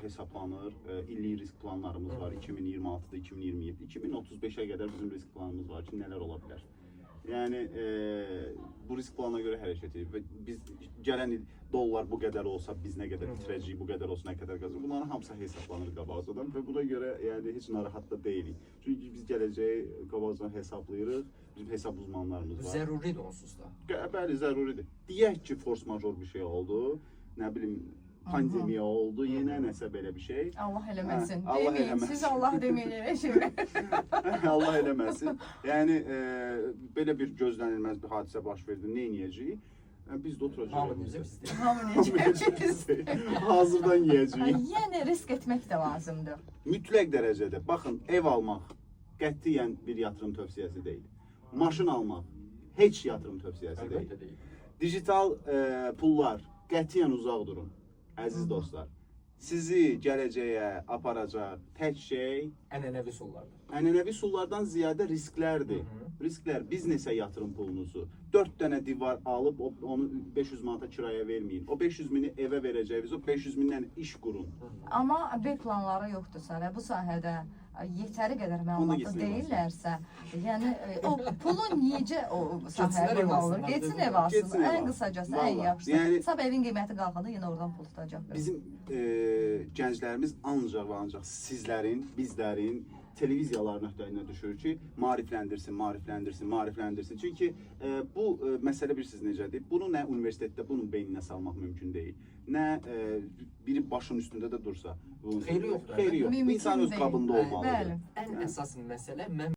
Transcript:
hesablanır. İllik risk planlarımız var. 2026'da, 2027, 2035'e qədər bizim risk planımız var ki, nələr ola bilər. Yəni bu risk planına görə hərəkət edirik və biz gələn il dollar bu qədər olsa biz nə qədər itirəcəyik, bu qədər olsa nə qədər qazanırıq. Bunların hamısı hesablanır qabaqcadan və buna görə yəni heç narahat da deyilik. Çünki biz gələcəyi qabaqcadan hesablayırıq. Bizim hesab uzmanlarımız var. Zəruridir onsuz da. Bəli, zəruridir. Deyək ki, force major bir şey oldu. Nə bilim, pandemiya oldu, yenə nəsə belə bir şey. Allah eləməsin. Allah Deməyin, eləməsin. siz Allah deməyin elə şey. Allah eləməsin. Yəni belə bir gözlənilməz bir hadisə baş verdi. Nə edəcəyik? Biz də oturacağıq. Hamı necə bizdə. Hamı necə? Hazırdan yeyəcəyik. Yəni risk etmək də lazımdır. Mütləq dərəcədə. Baxın, ev almaq qətiyyən bir yatırım tövsiyəsi deyil. Maşın almaq heç yatırım tövsiyəsi deyil. Əlbəttə deyil. Digital pullar qətiyyən uzaq durun, əziz dostlar. Sizi gələcəyə aparacaq tək şey Ənənəvi sollardır. ənənəvi sullardan ziyadə risklərdir. Risklər, biznesə yatırım pulunuzu. 4 dənə divar alıb onu 500 manata kiraya verməyin. O 500 mini evə verəcəyiniz, o 500 mindən iş qurun. Amma B planları yoxdursa və bu sahədə yetəri qədər Onda məlumatlı getsin deyirlərsə, yəni o pulu necə o sahəyə Getsinlər ev qoymalıdır? alsınlar, Getsin dedim. ev alsın. Getsin ev Ən alsın. qısacası, ən Vallahi. yaxşısı. Yəni- Sab evin qiyməti qalxanda yenə oradan pul tutacaq. Bizim gənclərimiz ancaq və ancaq sizlərin, bizlərin televiziyaların öhdəliyinə düşür ki, maarifləndirsin. Çünki bu məsələ bilirsiniz necədir? Bunu nə universitetdə bunun beyninə salmaq mümkün deyil. Nə biri başın üstündə də dursa. Xeyri yoxdur. Xeyri yox. Mümkün İnsan öz deyil. qabında olmalıdır. Bəli. Ən əsas məsələ mən